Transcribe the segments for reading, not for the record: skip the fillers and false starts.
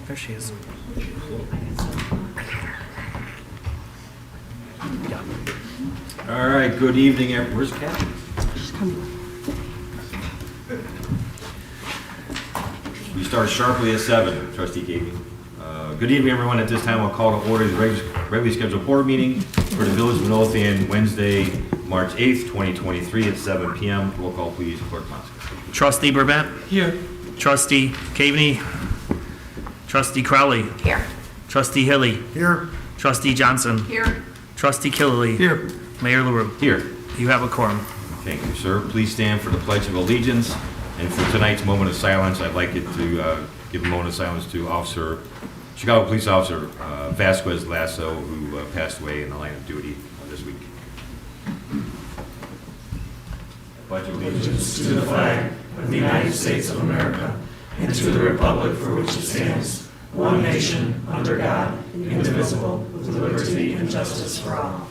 There she is. All right, good evening, where's Kathy? We start sharply at 7, Trustee Katie. Good evening, everyone. At this time, I'll call to order the regularly scheduled board meeting for the Village of Midlothian, Wednesday, March 8th, 2023 at 7 p.m. Roll call, please, Clerk Monson. Trustee Burbett. Here. Trustee Caveney. Trustee Crowley. Here. Trustee Hilly. Here. Trustee Johnson. Here. Trustee Killily. Here. Mayor LaRue. Here. You have a quorum. Thank you, sir. Please stand for the Pledge of Allegiance. And for tonight's moment of silence, I'd like it to give a moment of silence to Chicago Police Officer Vasquez Lasso, who passed away in the line of duty this week. Pledge of allegiance To the flag of the United States of America and to the republic for which it stands, one nation, under God, indivisible, with liberty and justice for all.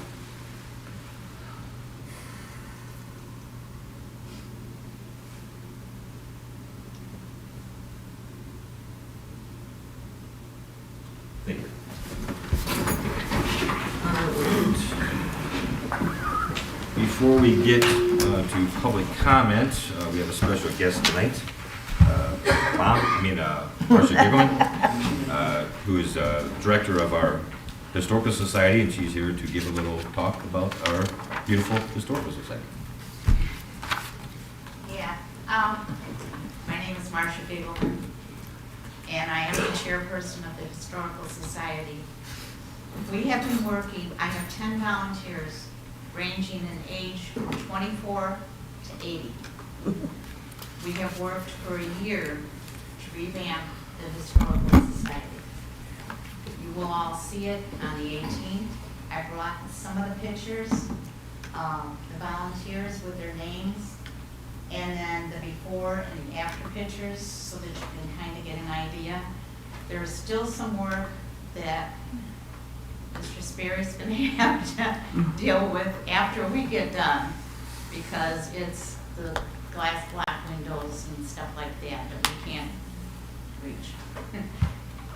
Thank you. Before we get to public comment, we have a special guest tonight. Marcia Giggling, who is director of our Historical Society, and she's here to give a little talk about our beautiful Historical Society. Yeah. My name is Marcia Giggleman, and I am the chairperson of the Historical Society. We have been working, I have 10 volunteers ranging in age from 24 to 80. We have worked for a year to revamp the Historical Society. You will all see it on the 18th. I brought some of the pictures, the volunteers with their names, and then the before and after pictures so that you can kind of get an idea. There's still some work that Mr. Sperry's going to have to deal with after we get done, because it's the glass block windows and stuff like that that we can't reach.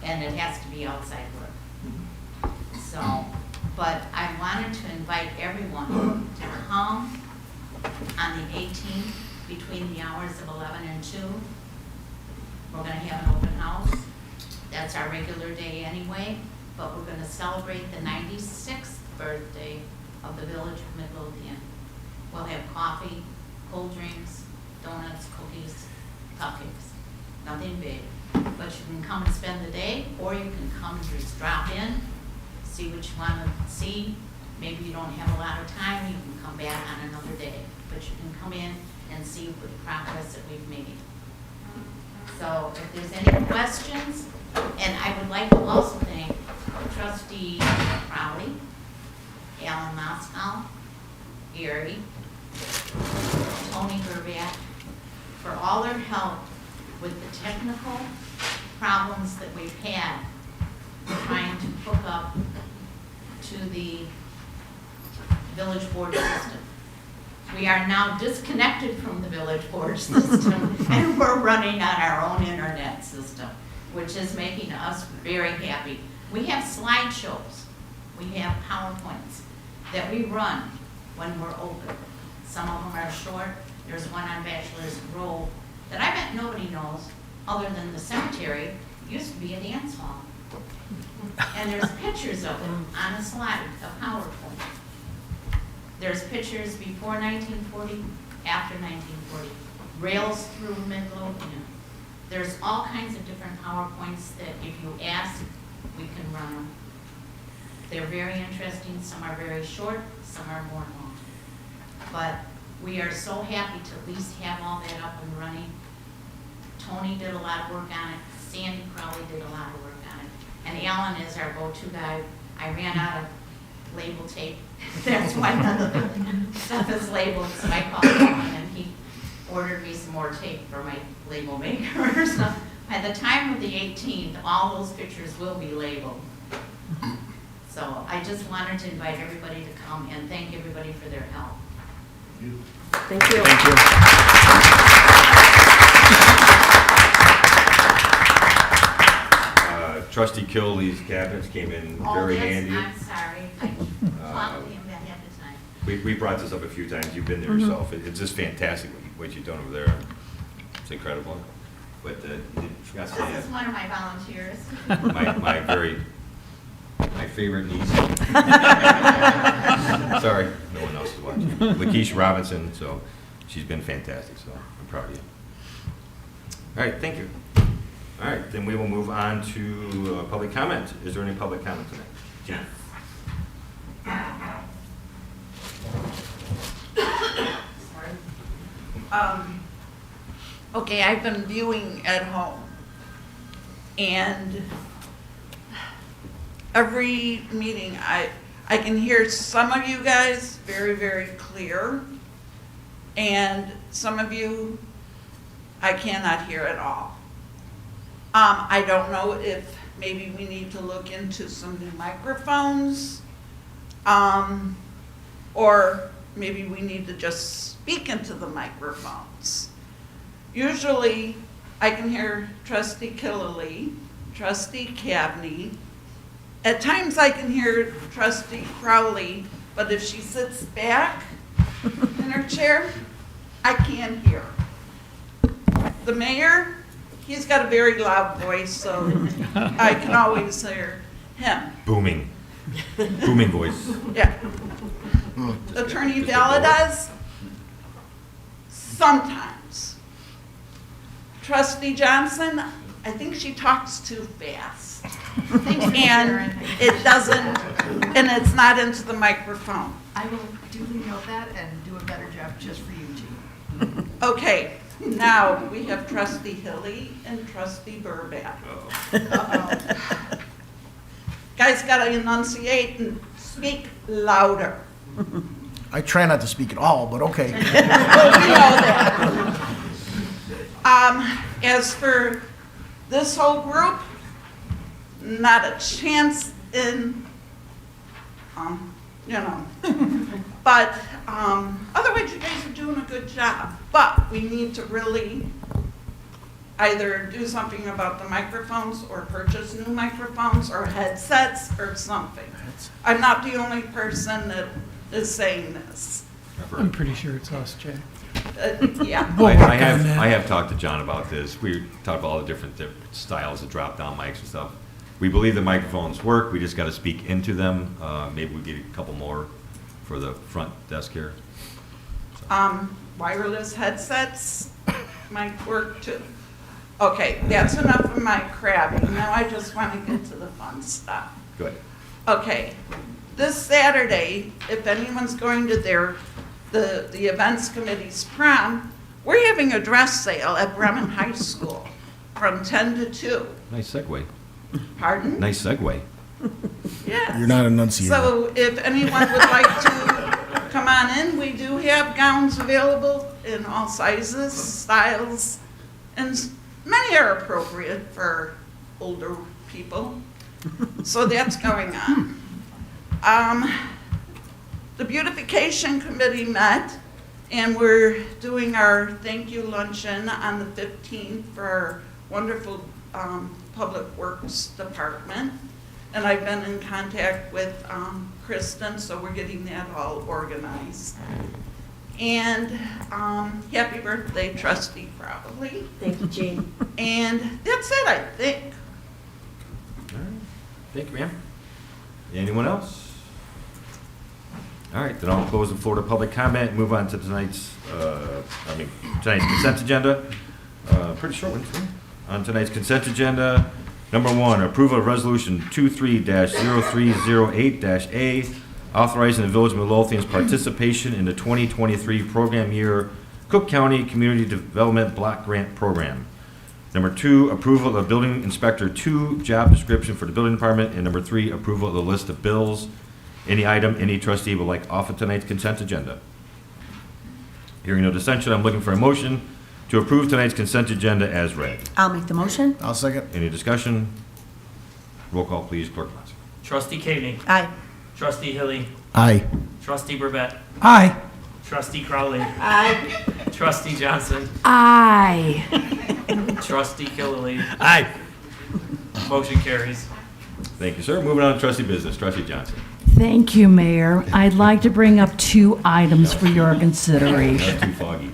And it has to be outside work. So, but I wanted to invite everyone to come on the 18th between the hours of 11 and 2. We're going to have an open house. That's our regular day anyway, but we're going to celebrate the 96th birthday of the Village of Midlothian. We'll have coffee, cold drinks, donuts, cookies, cupcakes. Nothing big. But you can come and spend the day, or you can come and just drop in, see what you want to see. Maybe you don't have a lot of time, you can come back on another day. But you can come in and see the progress that we've made. So if there's any questions, and I would like to also thank Trustee Crowley, Alan Moscow, Gary, Tony Burbett, for all their help with the technical problems that we've had trying to hook up to the village board system. We are now disconnected from the village board system and we're running on our own internet system, which is making us very happy. We have slideshows, we have PowerPoints that we run when we're open. Some of them are short. There's one on Bachelor's Row that I bet nobody knows other than the cemetery. It used to be a dance hall. And there's pictures of it on a slide, a PowerPoint. There's pictures before 1940, after 1940. Rails through Midlothian. There's all kinds of different PowerPoints that if you ask, we can run them. They're very interesting. Some are very short, some are more long. But we are so happy to at least have all that up and running. Tony did a lot of work on it. Sandy Crowley did a lot of work on it. And Alan is our go-to guy. I ran out of label tape. That's why none of the stuff is labeled. So I called Alan and he ordered me some more tape for my label maker. So by the time of the 18th, all those pictures will be labeled. So I just wanted to invite everybody to come and thank everybody for their help. Thank you. Thank you. Trustee Killalee's cabinets came in Oh, very yes, handy. I'm sorry. I thought him ahead of time. We brought this up a few times, you've been there yourself, it's just fantastic what you've done over there. It's incredible. But you forgot to say This is one of my volunteers. my favorite niece. Sorry, no one else is watching. Lakeisha Robinson, so she's been fantastic, so I'm proud of you. All right, thank you. All right, then we will move on to public comment. Is there any public comment tonight? Jen? Okay, I've been viewing at home, and every meeting I can hear some of you guys very, very clear, and some of you I cannot hear at all. I don't know if maybe we need to look into some new microphones, or maybe we need to just speak into the microphones. Usually, I can hear Trustee Killalee, Trustee Cavney. At times, I can hear Trustee Crowley, but if she sits back in her chair, I can't hear. The mayor, he's got a very loud voice, so I can always hear him. Booming. Booming voice. Yeah. Attorney Valadez, sometimes. Trustee Johnson, I think she talks too fast. Thanks for And sharing. it doesn't, and it's not into the microphone. I will duly note that and do a better job just for you, Jean. Okay, now we have Trustee Hilly and Trustee Burback. Uh-oh. Guys gotta enunciate and speak louder. I try not to speak at all, but okay. We know that. As for this whole group, not a chance in, But otherwise, you guys are doing a good job. But we need to really either do something about the microphones or purchase new microphones or headsets or something. I'm not the only person that is saying this. I'm pretty sure it's us, Jay. Yeah. We'll work I on that. have talked to John about this. We talked about all the different styles of drop-down mics and stuff. We believe the microphones work, we just got to speak into them. Maybe we get a couple more for the front desk here. Wireless headsets might work too. Okay, that's enough of my crabbing. Now I just want to get to the fun stuff. Go ahead. Okay, this Saturday, if anyone's going to the events committee's prom, we're having a dress sale at Bremen High School from 10 to 2. Nice segue. Pardon? Nice segue. Yes. You're not enunciating. So if anyone would like to come on in, we do have gowns available in all sizes, styles, and many are appropriate for older people. So that's going on. The beautification committee met, and we're doing our thank you luncheon on the 15th for our wonderful Public Works Department. And I've been in contact with Kristen, so we're getting that all organized. And happy birthday, Trustee Crowley. Thank you, Jean. And that's it, I think. All right. Thank you, ma'am. Anyone else? All right, then I'll close the floor to public comment and move on to tonight's consent agenda. Pretty short one, too. On tonight's consent agenda, number 1, approval of resolution 23-0308-A, authorizing the Village of Midlothian's participation in the 2023 program year Cook County Community Development Block Grant Program. Number 2, approval of Building Inspector 2 job description for the building department. And number 3, approval of the list of bills. Any item any trustee would like off of tonight's consent agenda. Hearing no dissension, I'm looking for a motion to approve tonight's consent agenda as read. I'll make the motion. I'll second. Any discussion? Roll call, please, Clerk Massey. Trustee Cavney. Aye. Trustee Hilly. Aye. Trustee Burbett. Aye. Trustee Crowley. Aye. Trustee Johnson. Aye. Trustee Killalee. Aye. Motion carries. Thank you, sir. Moving on to trustee business. Trustee Johnson. Thank you, Mayor. I'd like to bring up 2 items for your consideration. Not too foggy.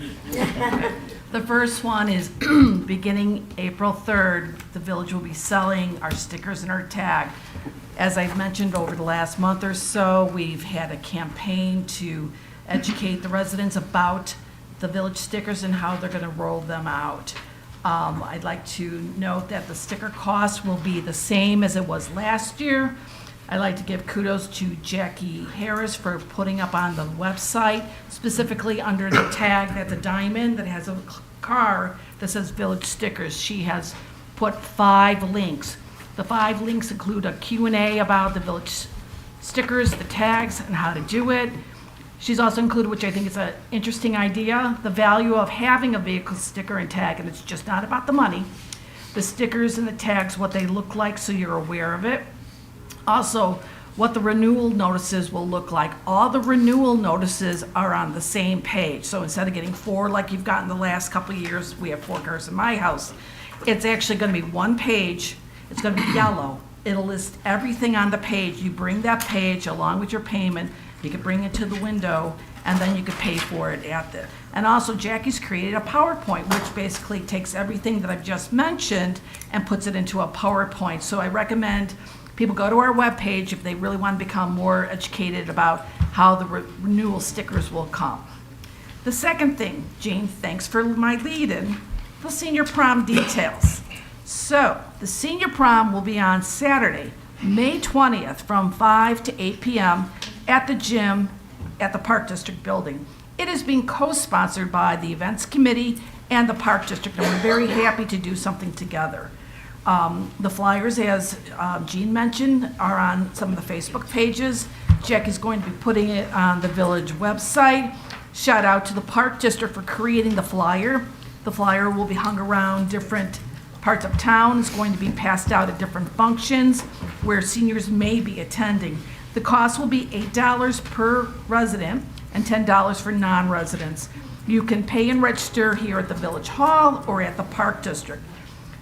The first one is beginning April 3rd, the village will be selling our stickers and our tag. As I've mentioned over the last month or so, we've had a campaign to educate the residents about the village stickers and how they're going to roll them out. I'd like to note that the sticker cost will be the same as it was last year. I'd like to give kudos to Jackie Harris for putting up on the website, specifically under the tag that's a diamond that has a car that says Village Stickers. She has put 5 links. The 5 links include a Q&A about the village stickers, the tags, and how to do it. She's also included, which I think is an interesting idea, the value of having a vehicle sticker and tag, and it's just not about the money. The stickers and the tags, what they look like, so you're aware of it. Also, what the renewal notices will look like. All the renewal notices are on the same page. So instead of getting 4 like you've gotten the last couple of years, we have 4 cars in my house. It's actually going to be 1 page. It's going to be yellow. It'll list everything on the page. You bring that page along with your payment. You can bring it to the window, and then you can pay for it at the. And also, Jackie's created a PowerPoint, which basically takes everything that I've just mentioned and puts it into a PowerPoint. So I recommend people go to our webpage if they really want to become more educated about how the renewal stickers will come. The second thing, Jean, thanks for my lead-in, the senior prom details. So the senior prom will be on Saturday, May 20th from 5 to 8 p.m. at the gym at the Park District building. It is being co-sponsored by the Events Committee and the Park District, and we're very happy to do something together. The flyers, as Jean mentioned, are on some of the Facebook pages. Jackie's going to be putting it on the village website. Shout out to the Park District for creating the flyer. The flyer will be hung around different parts of town. It's going to be passed out at different functions where seniors may be attending. The cost will be $8 per resident and $10 for non-residents. You can pay and register here at the Village Hall or at the Park District.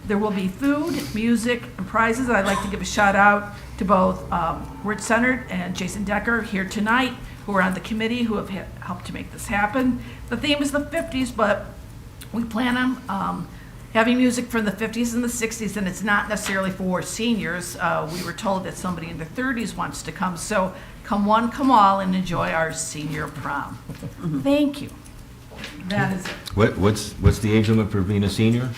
There will be food, music, and prizes. I'd like to give a shout out to both Rich Centered and Jason Decker here tonight, who are on the committee, who have helped to make this happen. The theme is the 50s, but we plan on having music from the 50s and the 60s, and it's not necessarily for seniors. We were told that somebody in their 30s wants to come, so come one, come all, and enjoy our senior prom. Thank you. That is it. What's the age limit for being a senior?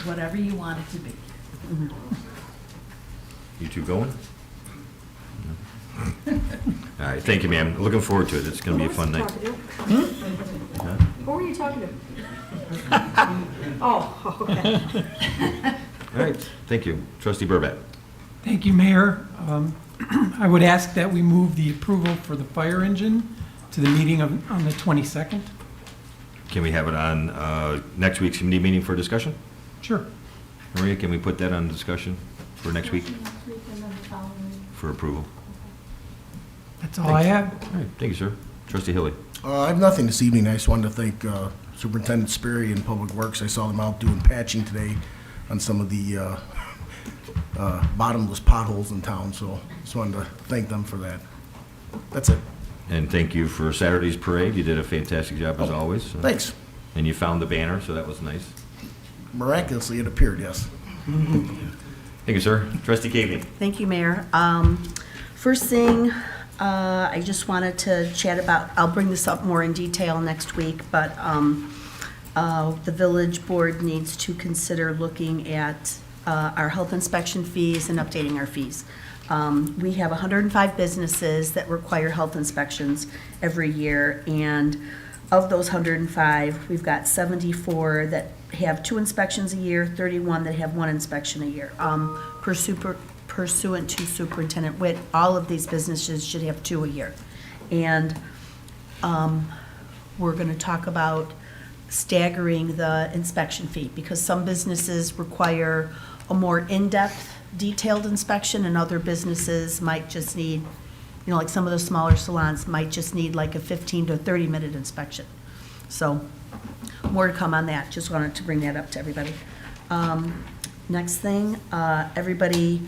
Whatever you want it to be. You two going? All right, thank you, ma'am. Looking forward to it. It's going to be a fun night. Who were you talking to? Oh, okay. All right, thank you. Trustee Burbett. Thank you, Mayor. I would ask that we move the approval for the fire engine to the meeting on the 22nd. Can we have it on next week's committee meeting for discussion? Sure. Maria, can we put that on discussion for next week? For approval. That's all I have. All right, thank you, sir. Trustee Hilly. I have nothing this evening. I just wanted to thank Superintendent Sperry and Public Works. I saw them out doing patching today on some of the bottomless potholes in town, so just wanted to thank them for that. That's it. And thank you for Saturday's parade. You did a fantastic job as always. Thanks. And you found the banner, so that was nice. Miraculously, it appeared, yes. Thank you, sir. Trustee Cavey. Thank you, Mayor. First thing, I just wanted to chat about, I'll bring this up more in detail next week, but the village board needs to consider looking at our health inspection fees and updating our fees. We have 105 businesses that require health inspections every year, and of those 105, we've got 74 that have 2 inspections a year, 31 that have 1 inspection a year. Pursuant to Superintendent Witt, all of these businesses should have 2 a year. And we're going to talk about staggering the inspection fee, because some businesses require a more in-depth, detailed inspection, and other businesses might just need, you know, like some of the smaller salons might just need like a 15 to 30-minute inspection. So more to come on that. Just wanted to bring that up to everybody. Next thing, everybody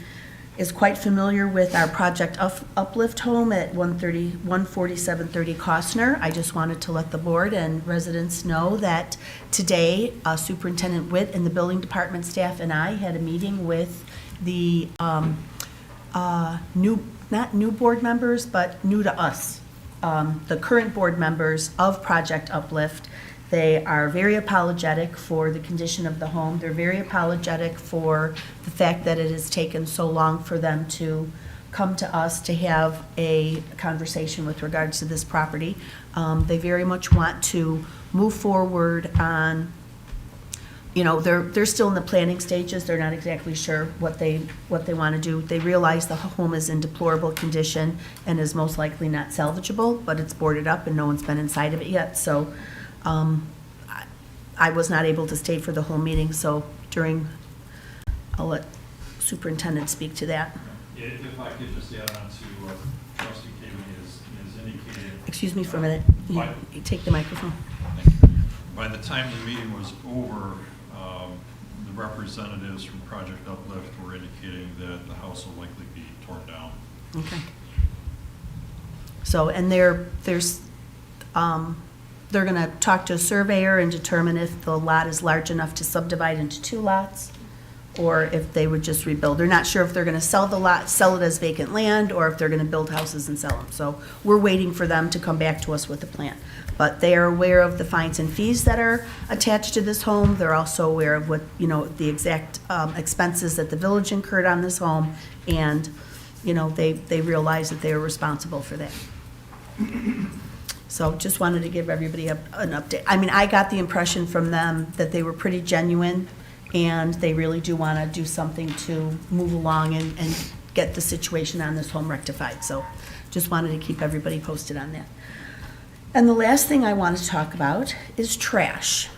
is quite familiar with our Project Uplift home at 14730 Costner. I just wanted to let the board and residents know that today Superintendent Witt and the building department staff and I had a meeting with the not new board members, but new to us, the current board members of Project Uplift. They are very apologetic for the condition of the home. They're very apologetic for the fact that it has taken so long for them to come to us to have a conversation with regards to this property. They very much want to move forward on, you know, they're still in the planning stages. They're not exactly sure what they want to do. They realize the home is in deplorable condition and is most likely not salvageable, but it's boarded up and no one's been inside of it yet. So I was not able to stay for the whole meeting, so I'll let Superintendent speak to that. If I could just add on to what Trustee Kagan is indicated. Excuse me for a minute. You take the microphone. By the time the meeting was over, the representatives from Project Uplift were indicating that the house will likely be torn down. Okay. So, and they're going to talk to a surveyor and determine if the lot is large enough to subdivide into 2 lots, or if they would just rebuild. They're not sure if they're going to sell the lot, sell it as vacant land, or if they're going to build houses and sell them. So we're waiting for them to come back to us with a plan. But they are aware of the fines and fees that are attached to this home. They're also aware of what, you know, the exact expenses that the village incurred on this home, and, you know, they realize that they are responsible for that. So just wanted to give everybody an update. I mean, I got the impression from them that they were pretty genuine, and they really do want to do something to move along and get the situation on this home rectified. So just wanted to keep everybody posted on that. And the last thing I want to talk about is trash.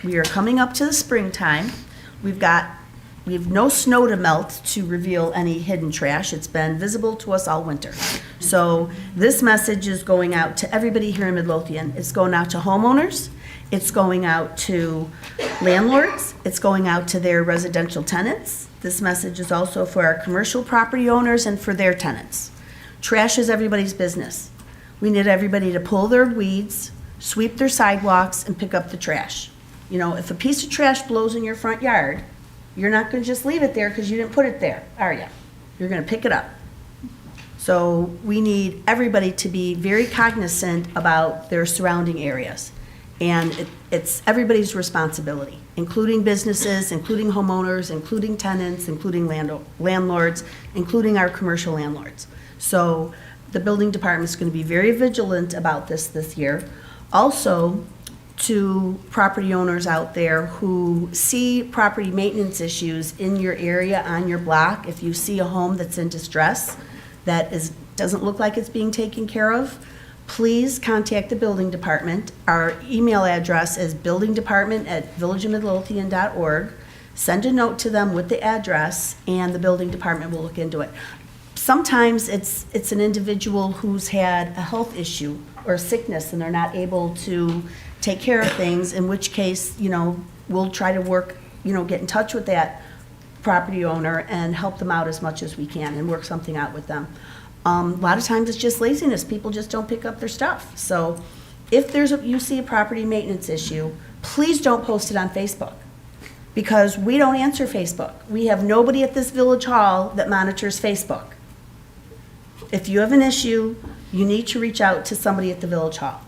We are coming up to the springtime. We have no snow to melt to reveal any hidden trash. It's been visible to us all winter. So this message is going out to everybody here in Midlothian. It's going out to homeowners. It's going out to landlords. It's going out to their residential tenants. This message is also for our commercial property owners and for their tenants. Trash is everybody's business. We need everybody to pull their weeds, sweep their sidewalks, and pick up the trash. You know, if a piece of trash blows in your front yard, you're not going to just leave it there because you didn't put it there, are you? You're going to pick it up. So we need everybody to be very cognizant about their surrounding areas. And it's everybody's responsibility, including businesses, including homeowners, including tenants, including landlords, including our commercial landlords. So the building department is going to be very vigilant about this year. Also, to property owners out there who see property maintenance issues in your area, on your block, if you see a home that's in distress, that doesn't look like it's being taken care of, please contact the building department. Our email address is buildingdepartment@villageofmidlothian.org. Send a note to them with the address, and the building department will look into it. Sometimes it's an individual who's had a health issue or sickness, and they're not able to take care of things, in which case, you know, we'll try to work, you know, get in touch with that property owner and help them out as much as we can and work something out with them. A lot of times it's just laziness. People just don't pick up their stuff. So if you see a property maintenance issue, please don't post it on Facebook, because we don't answer Facebook. We have nobody at this village hall that monitors Facebook. If you have an issue, you need to reach out to somebody at the village hall.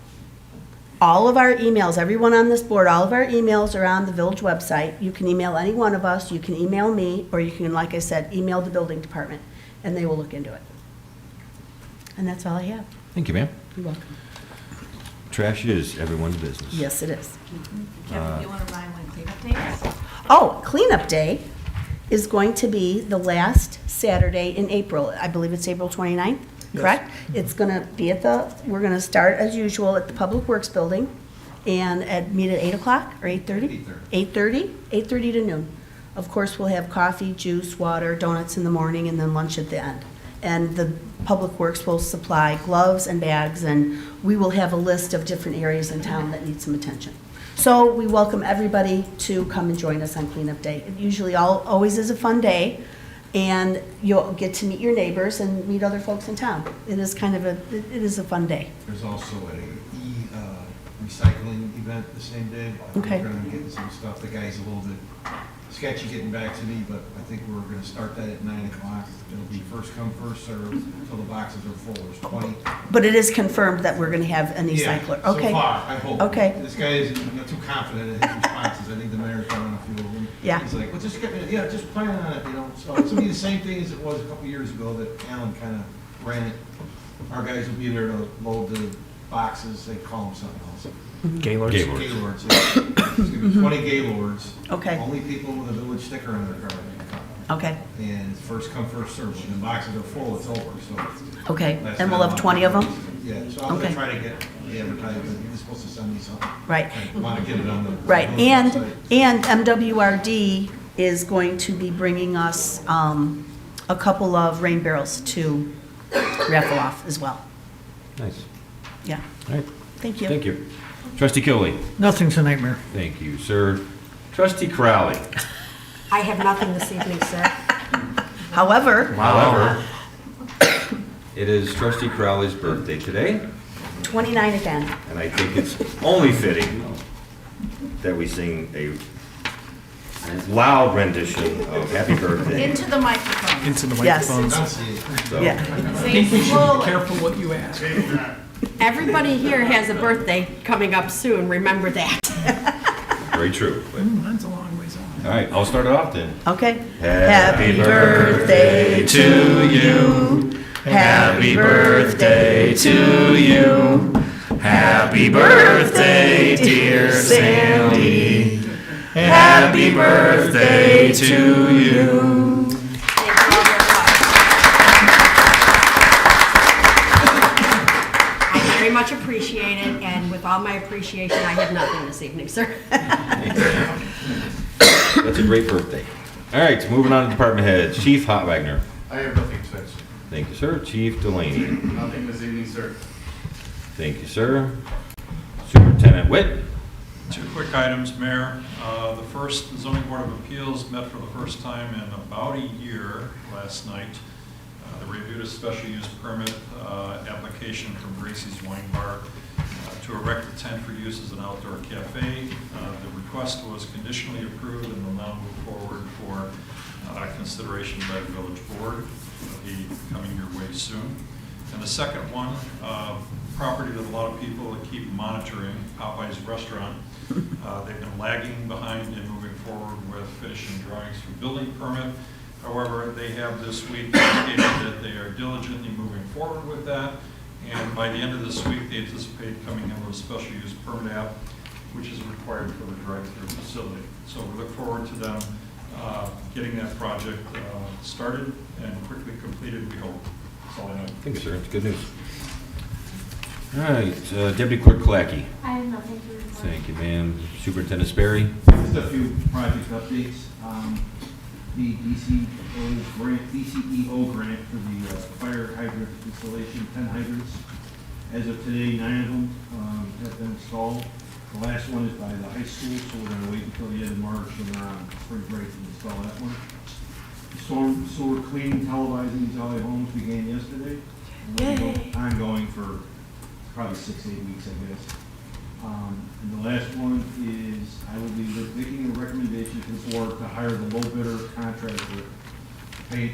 All of our emails, everyone on this board, all of our emails are on the village website. You can email any one of us, you can email me, or you can, like I said, email the building department, and they will look into it. And that's all I have. Thank you, ma'am. You're welcome. Trash is everyone's business. Yes, it is. Kevin, do you want to remind when cleanup day is? Oh, cleanup day is going to be the last Saturday in April. I believe it's April 29th, correct? It's going to be we're going to start as usual at the Public Works Building, and meet at 8 o'clock or 8:30? 8:30. 8:30 to noon. Of course, we'll have coffee, juice, water, donuts in the morning, and then lunch at the end. And the Public Works will supply gloves and bags, and we will have a list of different areas in town that need some attention. So we welcome everybody to come and join us on cleanup day. It usually always is a fun day. And you'll get to meet your neighbors and meet other folks in town. It is kind of it is a fun day. There's also recycling event the same day. Okay. We're gonna get some stuff. The guy's a little bit sketchy getting back to me, but I think we're gonna start that at 9 o'clock. It'll be first come, first served until the boxes are full. There's 20. But it is confirmed that we're going to have an e-cycler. Yeah, Okay. so far, I hope. Okay. This guy is not too confident in his responses. I think the mayor's done a few of them. Yeah. He's like, well, just get me, yeah, just plan on it, you know. So it's gonna be the same thing as it was a couple years ago that Alan kind of ran it. Our guys will be there to load the boxes. They call them something else. Gaylords. Gaylords, yeah. There's gonna be 20 Gaylords. Okay. Only people with a village sticker on their car can come. Okay. And it's first come, first served. When the boxes are full, it's over, so. Okay. last And we'll time have out, 20 of them? Yeah, so I'm Okay. gonna try to get the advertisement. He was supposed to send me something. Right. I wanna get it on the. Right. village website. And MWRD is going to be bringing us a couple of rain barrels to raffle off as well. Nice. Yeah. All right. Thank you. Thank you. Trustee Kiley. Nothing's a nightmare. Thank you, sir. Trustee Crowley. I have nothing this evening, sir. However, However, it is Trustee Crowley's birthday today, 29 again. and I think it's only fitting that we sing a loud rendition of Happy Birthday. Into the microphone. Into the Yes. microphones. So, Yeah. I think we should be careful what you ask. Everybody here has a birthday coming up soon, remember that. very true. But- That's a long ways off. All right, I'll start it off then. Okay. Happy birthday to you. Happy birthday to you. Happy birthday, dear Sandy. Happy birthday to you. I very much appreciate it, and with all my appreciation, I have nothing this evening, sir. That's a great birthday. All right, so moving on to department heads. Chief Hotwagner. I have nothing, Spence. Thank you, sir. Chief Delaney. Nothing this evening, sir. Thank you, sir. Superintendent Witt. Two quick items, Mayor. The first, the Zoning Board of Appeals met for the first time in about a year last night. They reviewed a special use permit application from Gracie's Wine Bar to erect a tent for use as an outdoor cafe. The request was conditionally approved and will now move forward for consideration by the village board. It'll be coming your way soon. And the second one, property that a lot of people keep monitoring, Popeye's Restaurant. They've been lagging behind in moving forward with finishing drawings for building permit. However, they have this week indicated that they are diligently moving forward with that. And by the end of this week, they anticipate coming in with a special use permit app, which is required for the drive-through facility. So we look forward to them getting that project started and quickly completed, we hope. That's all I have. Thank you, sir. It's good news. All right, Deputy Clerk Kalaki. I have nothing to report. Thank you, ma'am. Superintendent Sperry. Just a few project updates. The DCEO grant for the fire hydrant installation, 10 hydrants. As of today, 9 of them have been installed. The last one is by the high school, so we're going to wait until the end of March when they're on spring break to install that one. Storm sewer cleaning televising in Jolly Homes began yesterday. Yay. Ongoing for probably 6-8 weeks, I guess. And the last one is I will be making a recommendation to the board to hire the low bidder contractor to paint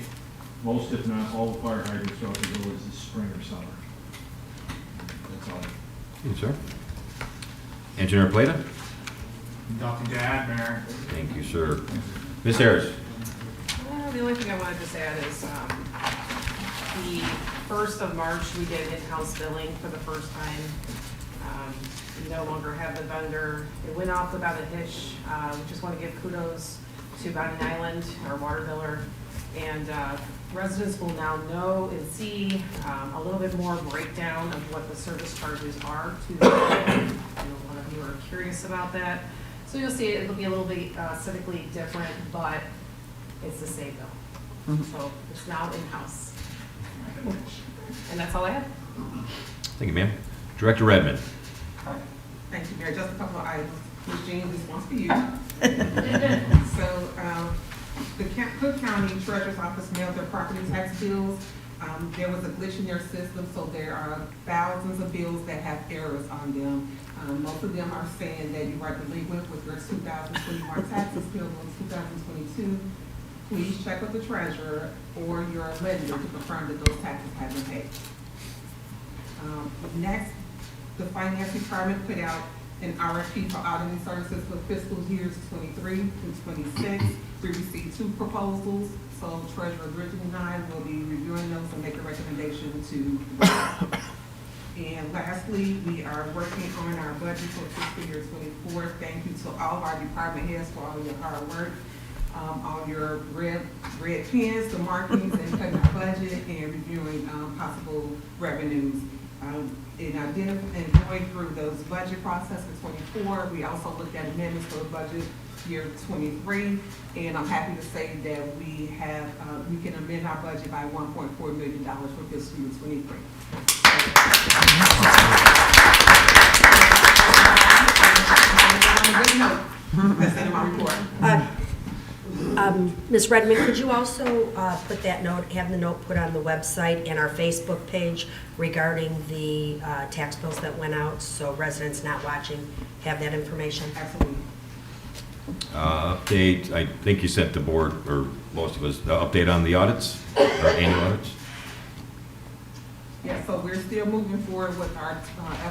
most, if not all, the fire hydrants throughout the village this spring or summer. That's all. Thank you, sir. Engineer Plata. Nothing to add, Mayor. Thank you, sir. Ms. Harris. The only thing I wanted to add is the 1st of March, we did in-house billing for the first time. We no longer have the vendor. It went off without a hitch. We just want to give kudos to Bounty Island, our water biller. And residents will now know and see a little bit more breakdown of what the service charges are to the I know one of you are curious about that. So you'll see it'll be a little bit aesthetically different, but it's the same bill. So it's now in-house. And that's all I have. Thank you, ma'am. Director Redmond. Thank you, Mayor. Just a couple of items. Ms. Jean, this one's for you. So, the Cook County County Treasurer's Office mailed their property tax bills. There was a glitch in their system, so there are thousands of bills that have errors on them. Most of them are saying that you are delinquent with your 2021 taxes billed in 2022. Please check with the treasurer or your lender to confirm that those taxes have been paid. Next, the finance department put out an RFP for auditing services for fiscal years 23 through 26. We received 2 proposals, so Treasurer Bridget and I will be reviewing those and make a recommendation to the board. And lastly, we are working on our budget for fiscal year 24. Thank you to all of our department heads for all of your hard work, all your red pens, the markings, and cutting our budget and reviewing possible revenues. And going through those budget process for 24, we also looked at amendments for the budget year 23, and I'm happy to say that we can amend our budget by $1.4 million for fiscal year 23. That's it in my report. Ms. Redmond, could you also put that note, have the note put on the website and our Facebook page regarding the tax bills that went out, so residents not watching have that information? Absolutely. Update, I think you sent the board, or most of us, the update on the audits, or annual audits? Yeah, so we're still moving forward with our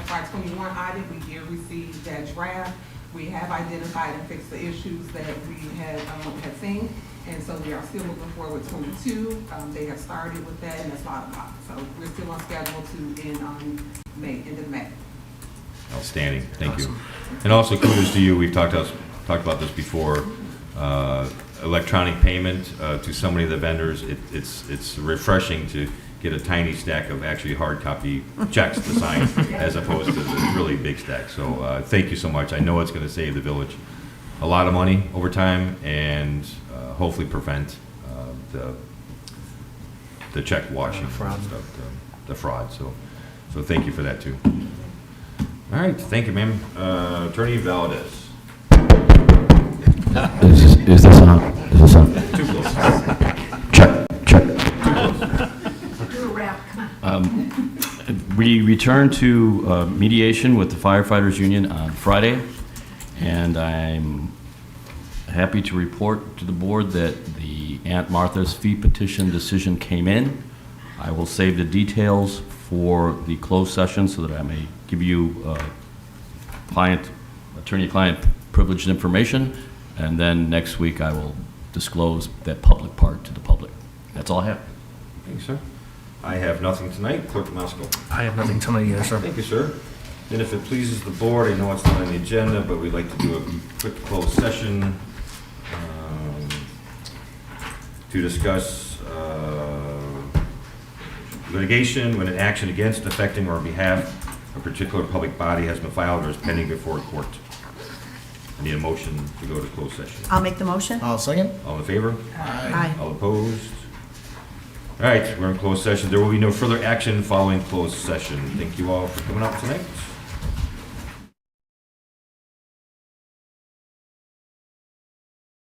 FY21 audit. We did receive that draft. We have identified and fixed the issues that we had seen, and so we are still moving forward with 22. They have started with that, and that's bottom line. So we're still on schedule to end on end of May. Outstanding, thank you. And also kudos to you, we've talked about this before, electronic payment to so many of the vendors. It's refreshing to get a tiny stack of actually hard copy checks to sign as opposed to the really big stack. So thank you so much. I know it's going to save the village a lot of money over time and hopefully prevent the check washing and stuff, the fraud. So thank you for that too. All right, thank you, ma'am. Attorney Valdez. Is this on? Is this on? Too close. Check. Do a wrap. We returned to mediation with the firefighters union on Friday, and I'm happy to report to the board that the Aunt Martha's fee petition decision came in. I will save the details for the closed session so that I may give you attorney-client privileged information, and then next week I will disclose that public part to the public. That's all I have. Thanks, sir. I have nothing tonight. Clerk Mosco. I have nothing tonight either, sir. Thank you, sir. And if it pleases the board, I know it's not on the agenda, but we'd like to do a quick closed session to discuss litigation when an action against, affecting, or on behalf of a particular public body has been filed or is pending before a court. I need a motion to go to closed session. I'll make the motion. I'll second. All in favor? Aye. All opposed? All right, we're in closed session. There will be no further action following closed session. Thank you all for coming out tonight.